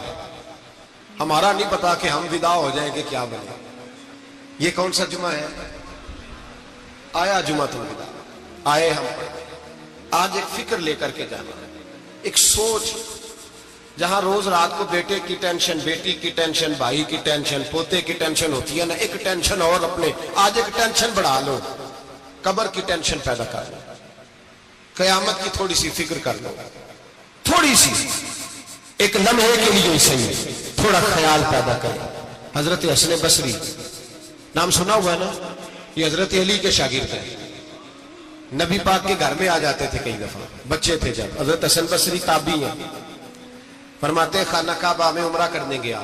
ہمارا نہیں پتا کہ ہم ودا ہو جائیں کہ کیا بنے. یہ کون سا جمعہ ہے؟ آیا جمعہ تو ودا، آئے ہم. آج ایک فکر لے کر کے جانا، ایک سوچ. جہاں روز رات کو بیٹے کی ٹینشن، بیٹی کی ٹینشن، بھائی کی ٹینشن، پوتے کی ٹینشن ہوتی ہے نا، ایک ٹینشن اور اپنے آج ایک ٹینشن بڑھا لو، قبر کی ٹینشن پیدا کر لو، قیامت کی تھوڑی سی فکر کر لو، تھوڑی سی ایک لمحے کے لیے ہی صحیح تھوڑا خیال پیدا کرے. حضرت حسن بصری نام سنا ہوا ہے نا، یہ حضرت علی کے شاگرد ہیں، نبی پاک کے گھر میں آ جاتے تھے کئی دفعہ، بچے تھے جب. حضرت حسن بصری تابعی ہیں. فرماتے خانہ کعبہ میں عمرہ کرنے گیا،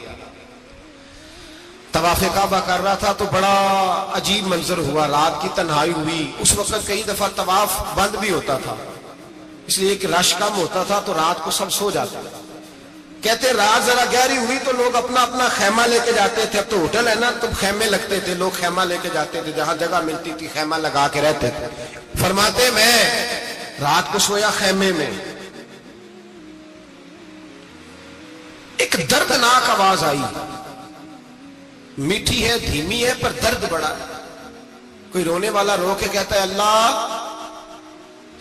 طواف کعبہ کر رہا تھا تو بڑا عجیب منظر ہوا، رات کی تنہائی ہوئی. اس وقت کئی دفعہ طواف بند بھی ہوتا تھا اس لیے کہ رش کم ہوتا تھا تو رات کو سب سو جاتے. کہتے رات ذرا گہری ہوئی تو لوگ اپنا اپنا خیمہ لے کے جاتے تھے. اب تو ہوٹل ہے نا تو خیمے لگتے تھے، لوگ خیمہ لے کے جاتے تھے، جہاں جگہ ملتی تھی خیمہ لگا کے رہتے تھے. فرماتے میں رات کو سویا خیمے میں، ایک دردناک آواز آئی، میٹھی ہے دھیمی ہے پر درد بڑا ہے. کوئی رونے والا رو کے کہتا ہے اللہ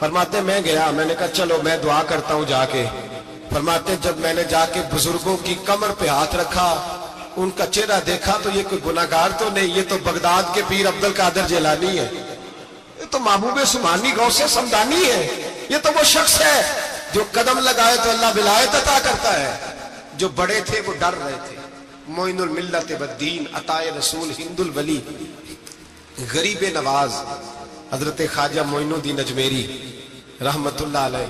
فرماتے میں گیا, میں نے کہا چلو میں دعا کرتا ہوں جا کے. فرماتے جب میں نے جا کے بزرگوں کی کمر پہ ہاتھ رکھا, ان کا چہرہ دیکھا تو یہ کوئی گناہگار تو نہیں, یہ تو بغداد کے پیر عبد القادر جیلانی ہے, یہ تو محبوب سبحانی غوث سمدانی ہے, یہ تو وہ شخص ہے جو قدم لگائے تو اللہ ولایت عطا کرتا ہے. جو بڑے تھے وہ ڈر رہے تھے. معین الملت والدین عطائے رسول ہند الولی غریب نواز حضرت خواجہ معین الدین اجمیری رحمت اللہ علیہ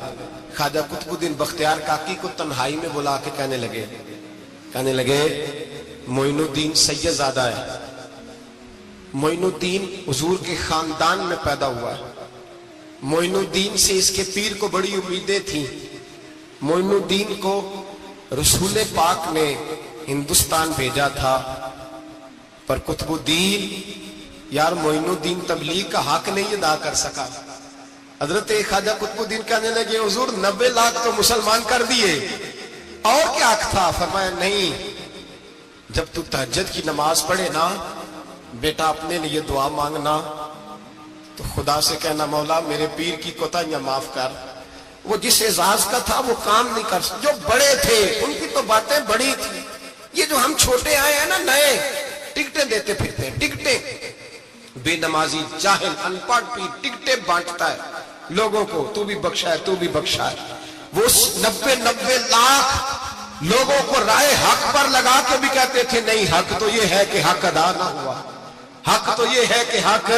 خواجہ قطب الدین بختیار کاکی کو تنہائی میں بلا کے کہنے لگے معین الدین سید زادہ ہے, معین الدین حضور کے خاندان میں پیدا ہوا ہے, معین الدین سے اس کے پیر کو بڑی امیدیں تھیں, معین الدین کو رسول پاک نے ہندوستان بھیجا تھا, پر قطب الدین یار معین الدین تبلیغ کا حق نہیں ادا کر سکا. حضرت خواجہ قطب الدین کہنے لگے حضور 90 لاکھ تو مسلمان کر دیے, اور کیا حق تھا؟ فرمایا نہیں, جب تو تہجد کی نماز پڑھے نا بیٹا اپنے لیے دعا مانگنا تو خدا سے کہنا مولا میرے پیر کی کوتاہیاں معاف کر. وہ جس اعزاز کا تھا وہ کام نہیں کر سکتا. جو بڑے تھے ان کی تو باتیں بڑی تھی, یہ جو ہم چھوٹے آئے ہیں نا نئے, ٹکٹیں دیتے پھرتے ہیں, ٹکٹیں. بے نمازی جاہل ان پڑھ پیر ٹکٹیں بانٹتا ہے لوگوں کو, تو بھی بخشا ہے تو بھی بخشا ہے. وہ 90 لاکھ لوگوں کو رائے حق پر لگا کے بھی کہتے تھے نہیں حق تو یہ ہے کہ حق ادا نہ ہوا, حق تو یہ ہے کہ حق,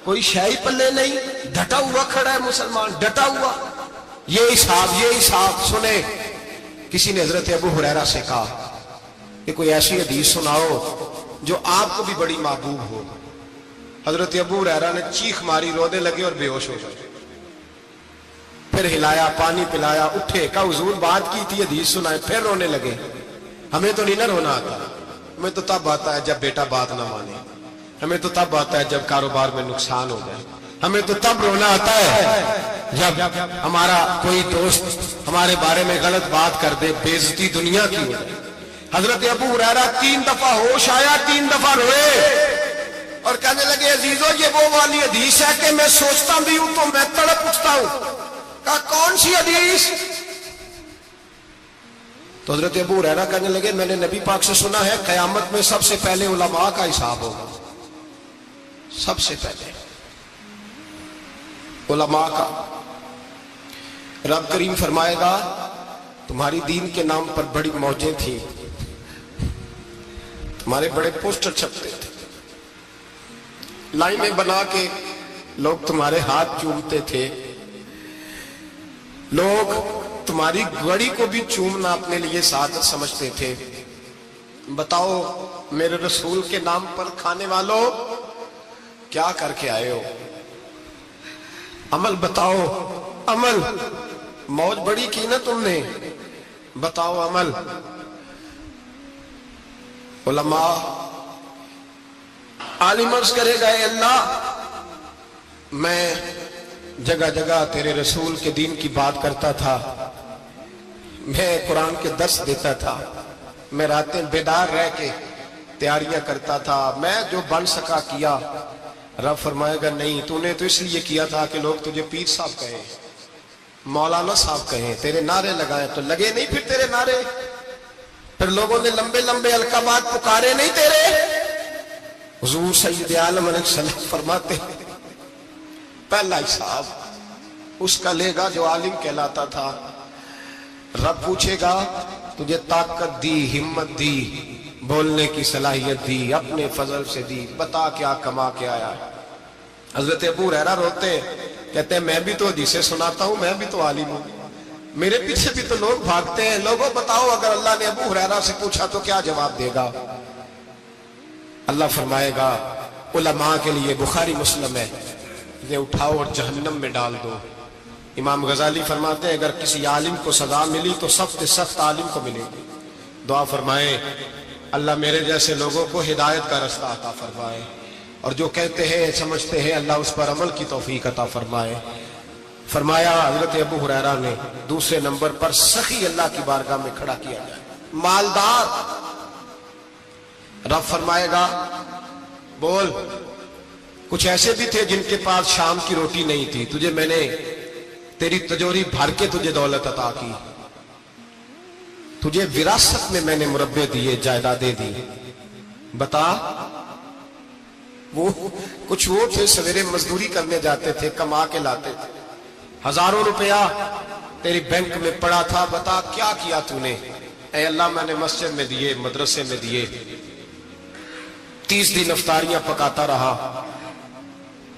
کوئی شاہی پلے نہیں, ڈٹا ہوا کھڑا ہے مسلمان, ڈٹا ہوا. یہ حساب سنے. کسی نے حضرت ابو ہریرہ سے کہا کہ کوئی ایسی حدیث سناؤ جو آپ کو بھی بڑی محبوب ہو. حضرت ابو ہریرہ نے چیخ ماری, رونے لگے اور بے ہوش ہو گئے. پھر ہلایا, پانی پلایا, اٹھے, کہا حضور بات کی تھی حدیث سنائے. پھر رونے لگے. ہمیں تو نہیں نہ رونا آتا, ہمیں تو تب آتا ہے جب بیٹا بات نہ مانے, ہمیں تو تب آتا ہے جب کاروبار میں نقصان ہو جائے, ہمیں تو تب رونا آتا ہے جب ہمارا کوئی دوست ہمارے بارے میں غلط بات کر دے, بے عزتی دنیا کی ہو جائے. حضرت ابو ہریرہ 3 دفعہ ہوش آیا, 3 دفعہ روئے اور کہنے لگے عزیزو یہ وہ والی حدیث ہے کہ میں سوچتا بھی ہوں تو میں تڑپ اٹھتا ہوں. کہا کون سی حدیث؟ تو حضرت ابو ہریرہ کہنے لگے میں نے نبی پاک سے سنا ہے قیامت میں سب سے پہلے علماء کا حساب ہوگا, سب سے پہلے علماء کا. رب کریم فرمائے گا تمہاری دین کے نام پر بڑی موجیں تھیں, تمہارے بڑے پوسٹر چھپتے تھے, لائنیں بنا کے لوگ تمہارے ہاتھ چومتے تھے, لوگ تمہاری گڑی کو بھی چومنا اپنے لیے سعادت سمجھتے تھے. بتاؤ میرے رسول کے نام پر کھانے والوں کیا کر کے آئے ہو؟ عمل بتاؤ, عمل. موج بڑی کی نا تم نے, بتاؤ عمل. علماء عالم عرض کرے گا اے اللہ میں جگہ جگہ تیرے رسول کے دین کی بات کرتا تھا, میں قرآن کے درس دیتا تھا, میں راتیں بیدار رہ کے تیاریاں کرتا تھا, میں جو بن سکا کیا. رب فرمائے گا نہیں, تو نے تو اس لیے کیا تھا کہ لوگ تجھے پیر صاحب کہیں, مولانا صاحب کہیں, تیرے نعرے لگائیں تو لگے نہیں پھر تیرے نعرے, پھر لوگوں نے لمبے لمبے القابات پکارے نہیں تیرے. حضور سید عالم علیہ السلام فرماتے پہلا حساب اس کا لے گا جو عالم کہلاتا تھا. رب پوچھے گا تجھے طاقت دی, ہمت دی, بولنے کی صلاحیت دی, اپنے فضل سے دی, بتا کیا کما کے آیا. حضرت ابو ہریرہ روتے کہتے ہیں میں بھی تو حدیثیں سناتا ہوں, میں بھی تو عالم ہوں, میرے پیچھے بھی تو لوگ بھاگتے ہیں. لوگوں بتاؤ اگر اللہ نے ابو ہریرہ سے پوچھا تو کیا جواب دے گا؟ اللہ فرمائے گا علماء کے لیے بخاری مسلم ہے, انہیں اٹھاؤ اور جہنم میں ڈال دو. امام غزالی فرماتے ہیں اگر کسی عالم کو سزا ملی تو سخت سخت عالم کو ملے گی. دعا فرمائے اللہ میرے جیسے لوگوں کو ہدایت کا رستہ عطا فرمائے, اور جو کہتے ہیں سمجھتے ہیں اللہ اس پر عمل کی توفیق عطا فرمائے. فرمایا حضرت ابو ہریرہ نے دوسرے نمبر پر سخی اللہ کی بارگاہ میں کھڑا کیا جائے, مالدار. رب فرمائے گا بول کچھ ایسے بھی تھے جن کے پاس شام کی روٹی نہیں تھی، تجھے میں نے تیری تجوری بھر کے تجھے دولت عطا کی، تجھے وراثت میں نے مربے دیے، جائیدادیں دی۔ بتا، وہ کچھ وہ تھے سویرے مزدوری کرنے جاتے تھے، کما کے لاتے تھے، ہزاروں روپیہ تیری بینک میں پڑا تھا، بتا کیا کیا تو نے؟ اے اللہ میں نے مسجد میں دیے، مدرسے میں دیے، 30 دن افطاریاں پکاتا رہا۔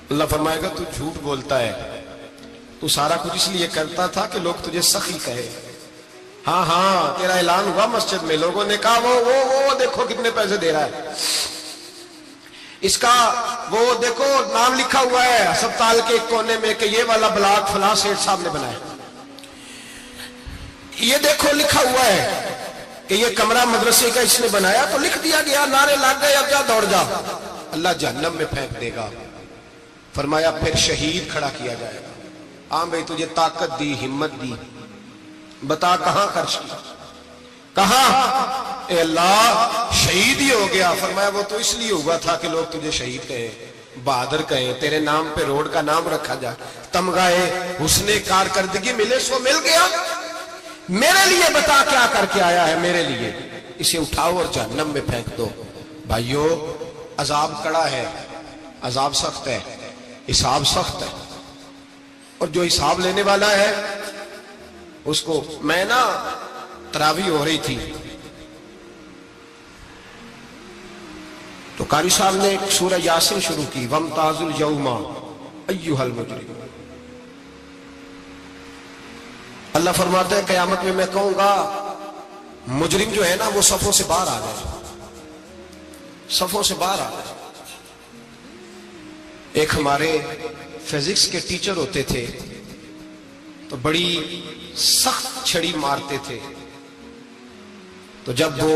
اللہ فرمائے گا تو جھوٹ بولتا ہے، تو سارا کچھ اس لیے کرتا تھا کہ لوگ تجھے سخی کہے۔ ہاں ہاں تیرا اعلان ہوا مسجد میں، لوگوں نے کہا وہ دیکھو کتنے پیسے دے رہا ہے، اس کا وہ دیکھو نام لکھا ہوا ہے ہسپتال کے ایک کونے میں کہ یہ والا بلاک فلاں سیٹھ صاحب نے بنایا، یہ دیکھو لکھا ہوا ہے کہ یہ کمرہ مدرسے کا اس نے بنایا، تو لکھ دیا گیا، نعرے لگ گئے، اب جا دوڑ جا۔ اللہ جہنم میں پھینک دے گا۔ فرمایا پھر شہید کھڑا کیا جائے گا۔ ہاں بھائی تجھے طاقت دی، ہمت دی، بتا کہاں خرچ کی، کہاں؟ اے اللہ شہید ہی ہو گیا۔ فرمایا وہ تو اس لیے ہوا تھا کہ لوگ تجھے شہید کہیں، بہادر کہیں، تیرے نام پہ روڈ کا نام رکھا جائے، تمغائے حسن کارکردگی ملے، سو مل گیا۔ میرے لیے بتا کیا کر کے آیا ہے میرے لیے؟ اسے اٹھاؤ اور جہنم میں پھینک دو۔ بھائیو عذاب کڑا ہے، عذاب سخت ہے، حساب سخت ہے، اور جو حساب لینے والا ہے اس کو، میں نا تراویح ہو رہی تھی تو قاری صاحب نے ایک سورہ یاسین شروع کی، وَامْتَازُوا الْيَوْمَ أَيُّهَا الْمُجْرِمُونَ۔ اللہ فرماتا ہے قیامت میں کہوں گا مجرم جو ہے نا وہ صفوں سے باہر آ جائے، صفوں سے باہر آ جائے۔ ایک ہمارے فزکس کے ٹیچر ہوتے تھے تو بڑی سخت چھڑی مارتے تھے، تو جب وہ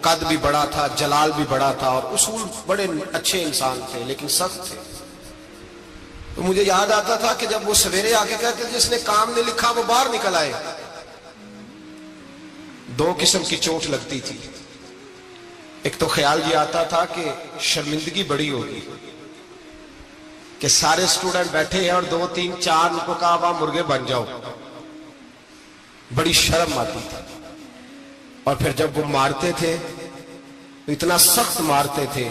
قد بھی بڑا تھا، جلال بھی بڑا تھا، اور اصول بڑے اچھے انسان تھے لیکن سخت تھے، تو مجھے یاد آتا تھا کہ جب وہ سویرے آ کے کہتے جس نے کام نہیں لکھا وہ باہر نکل آئے۔ دو قسم کی چوٹ لگتی تھی، ایک تو خیال یہ آتا تھا کہ شرمندگی بڑی ہوگی کہ سارے اسٹوڈنٹ بیٹھے ہیں اور 2 3 4 ان کو کہا وہاں مرغے بن جاؤ، بڑی شرم آتی تھی۔ اور پھر جب وہ مارتے تھے تو اتنا سخت مارتے تھے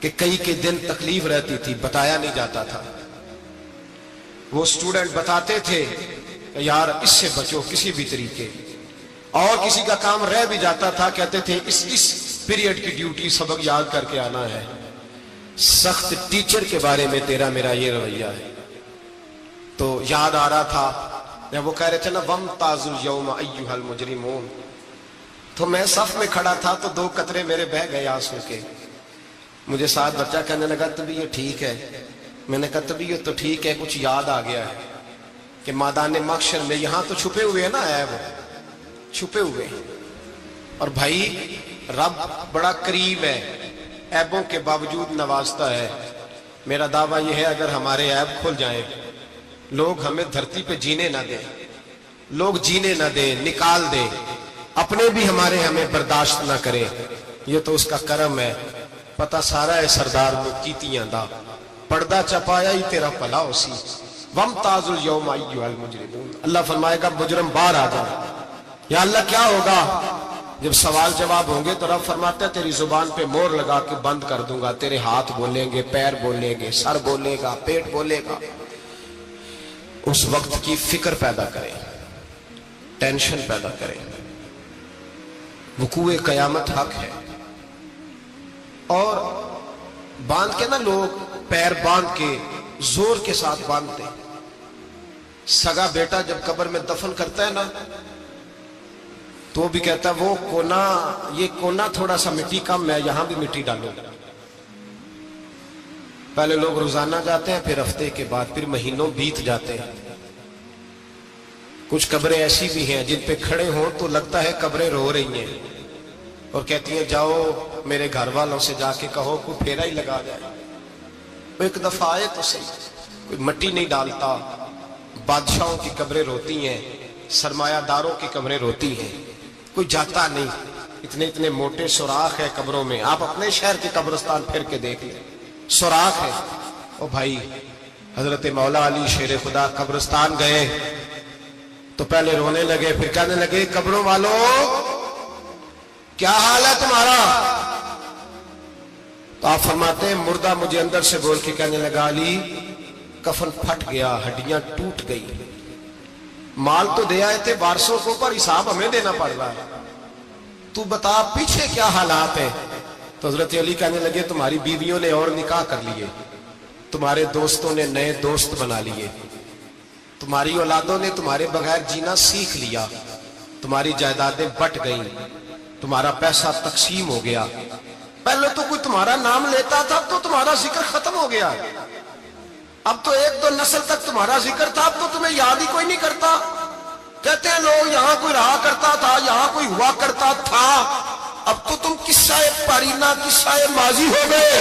کہ کئی کے دن تکلیف رہتی تھی، بتایا نہیں جاتا تھا۔ وہ اسٹوڈنٹ بتاتے تھے کہ یار اس سے بچو کسی بھی طریقے، اور کسی کا کام رہ بھی جاتا تھا کہتے تھے اس پیریڈ کی ڈیوٹی سبق یاد کر کے آنا ہے۔ سخت ٹیچر کے بارے میں تیرا میرا یہ رویہ ہے۔ تو یاد آ رہا تھا جب وہ کہہ رہے تھے نا وَامْتَازُوا الْيَوْمَ أَيُّهَا الْمُجْرِمُونَ، تو میں صف میں کھڑا تھا تو 2 قطرے میرے بہہ گئے آنسو کے۔ مجھے ساتھ بچہ کہنے لگا طبیعت ٹھیک ہے، میں نے کہا طبیعت تو ٹھیک ہے، کچھ یاد آ گیا ہے کہ میدان محشر میں یہاں تو چھپے ہوئے ہیں نا عیب، چھپے ہوئے ہیں، اور بھائی رب بڑا قریب ہے، عیبوں کے باوجود نوازتا ہے۔ میرا دعویٰ یہ ہے اگر ہمارے عیب کھل جائیں، لوگ ہمیں دھرتی پہ جینے نہ دیں، لوگ جینے نہ دیں، نکال دیں، اپنے بھی ہمیں برداشت نہ کریں، یہ تو اس کا کرم ہے۔ پتہ سارا ہے سردار وہ کیتیاں دا، پردہ چپایا ہی تیرا پلا اسی۔ وَامْتَازُوا الْيَوْمَ أَيُّهَا الْمُجْرِمُونَ۔ اللہ فرمائے گا مجرم باہر آ جا۔ یا اللہ کیا ہوگا؟ جب سوال جواب ہوں گے تو رب فرماتا ہے تیری زبان پہ مور لگا کے بند کر دوں گا، تیرے ہاتھ بولیں گے، پیر بولیں گے، سر بولے گا، پیٹ بولے گا۔ اس وقت کی فکر پیدا کریں، ٹینشن پیدا کریں۔ وقوع قیامت حق ہے، اور باندھ کے نا لوگ پیر باندھ کے زور کے ساتھ باندھتے ہیں۔ سگا بیٹا جب قبر میں دفن کرتا ہے نا تو وہ بھی کہتا ہے وہ کونا، یہ کونا تھوڑا سا مٹی کم ہے، یہاں بھی مٹی ڈالو۔ پہلے لوگ روزانہ جاتے ہیں، پھر ہفتے کے بعد، پھر مہینوں بیت جاتے ہیں۔ کچھ قبریں ایسی بھی ہیں جن پہ کھڑے ہوں تو لگتا ہے قبریں رو رہی ہیں اور کہتی ہیں جاؤ میرے گھر والوں سے جا کے کہو کوئی پھیرا ہی لگا جائے۔ وہ ایک دفعہ آئے تو صحیح، کوئی مٹی نہیں ڈالتا۔ بادشاہوں کی قبریں روتی ہیں، سرمایہ داروں کی قبریں روتی ہیں، کوئی جاتا نہیں۔ اتنے اتنے موٹے سوراخ ہے قبروں میں، آپ اپنے شہر کے قبرستان پھر کے دیکھ لیں، سوراخ ہے۔ او بھائی، حضرت مولا علی شیر خدا قبرستان گئے تو پہلے رونے لگے، پھر کہنے لگے قبروں والوں کیا حال ہے تمہارا؟ تو آپ فرماتے ہیں مردہ مجھے اندر سے بول کے کہنے لگا علی کفن پھٹ گیا، ہڈیاں ٹوٹ گئی، مال تو دے آئے تھے وارثوں کو پر حساب ہمیں دینا پڑ رہا ہے، تو بتا پیچھے کیا حالات ہیں؟ تو حضرت علی کہنے لگے تمہاری بیویوں نے اور نکاح کر لیے، تمہارے دوستوں نے نئے دوست بنا لیے، تمہاری اولادوں نے تمہارے بغیر جینا سیکھ لیا، تمہاری جائیدادیں بٹ گئیں، تمہارا پیسہ تقسیم ہو گیا، پہلے تو کوئی تمہارا نام لیتا تھا اب تو تمہارا ذکر ختم ہو گیا، اب تو ایک دو نسل تک تمہارا ذکر تھا، اب تو تمہیں یاد ہی کوئی نہیں کرتا۔ کہتے ہیں لوگ یہاں کوئی رہا کرتا تھا، یہاں کوئی ہوا کرتا تھا، اب تو تم قصہ پارینہ قصہ ماضی ہو گئے،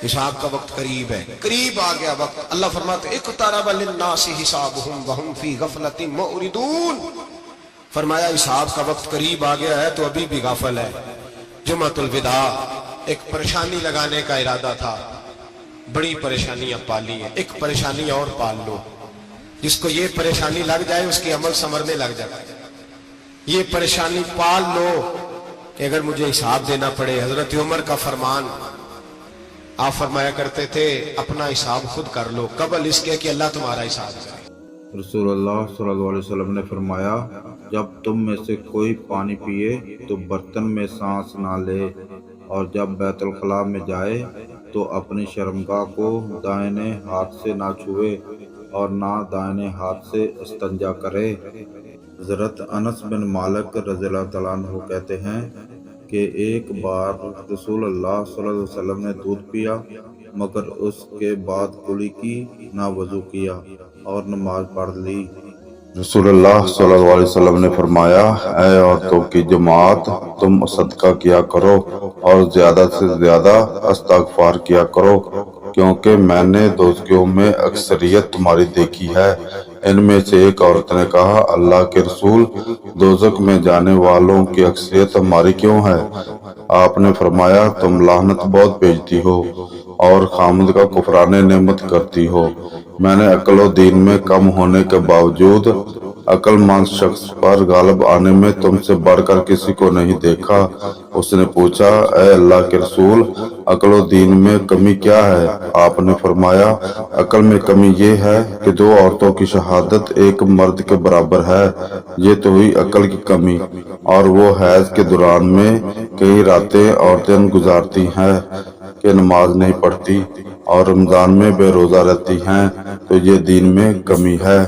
حساب کا وقت قریب ہے، قریب آ گیا وقت۔ اللہ فرماتے اقترب للناس حسابهم وهم فی غفلۃ معرضون، فرمایا حساب کا وقت قریب آ گیا ہے تو ابھی بھی غافل ہے۔ جمعۃ الوداع ایک پریشانی لگانے کا ارادہ تھا، بڑی پریشانیاں پالی ہیں، ایک پریشانی اور پال لو، جس کو یہ پریشانی لگ جائے اس کی عمل ثمرنے لگ جائے، یہ پریشانی پال لو کہ اگر مجھے حساب دینا پڑے۔ حضرت عمر کا فرمان، آپ فرمایا کرتے تھے اپنا حساب خود کر لو قبل اس کے کہ اللہ تمہارا حساب کرے۔ رسول اللہ صلی اللہ علیہ وسلم نے فرمایا جب تم میں سے کوئی پانی پیے تو برتن میں سانس نہ لے، اور جب بیت الخلاء میں جائے تو اپنی شرمگاہ کو دائنے ہاتھ سے نہ چھوئے اور نہ دائنے ہاتھ سے استنجا کرے۔ حضرت انس بن مالک رضی اللہ تعالیٰ عنہ کہتے ہیں کہ ایک بار رسول اللہ صلی اللہ علیہ وسلم نے دودھ پیا مگر اس کے بعد کلی کی نہ وضو کیا اور نماز پڑھ لی۔ رسول اللہ صلی اللہ علیہ وسلم نے فرمایا اے عورتوں کی جماعت، تم صدقہ کیا کرو اور زیادہ سے زیادہ استغفار کیا کرو، کیونکہ میں نے دوزخیوں میں اکثریت تمہاری دیکھی ہے۔ ان میں سے ایک عورت نے کہا اللہ کے رسول، دوزخ میں جانے والوں کی اکثریت ہماری کیوں ہے؟ آپ نے فرمایا تم لعنت بہت بھیجتی ہو اور خامد کا کفران نعمت کرتی ہو۔ میں نے عقل و دین میں کم ہونے کے باوجود عقل مند شخص پر غالب آنے میں تم سے بڑھ کر کسی کو نہیں دیکھا۔ اس نے پوچھا اے اللہ کے رسول، عقل و دین میں کمی کیا ہے؟ آپ نے فرمایا عقل میں کمی یہ ہے کہ دو عورتوں کی شہادت ایک مرد کے برابر ہے، یہ تو ہوئی عقل کی کمی۔ اور وہ حیض کے دوران میں کئی راتیں اور دن گزارتی ہیں کہ نماز نہیں پڑھتی اور رمضان میں بے روزہ رہتی ہیں، تو یہ دین میں کمی ہے۔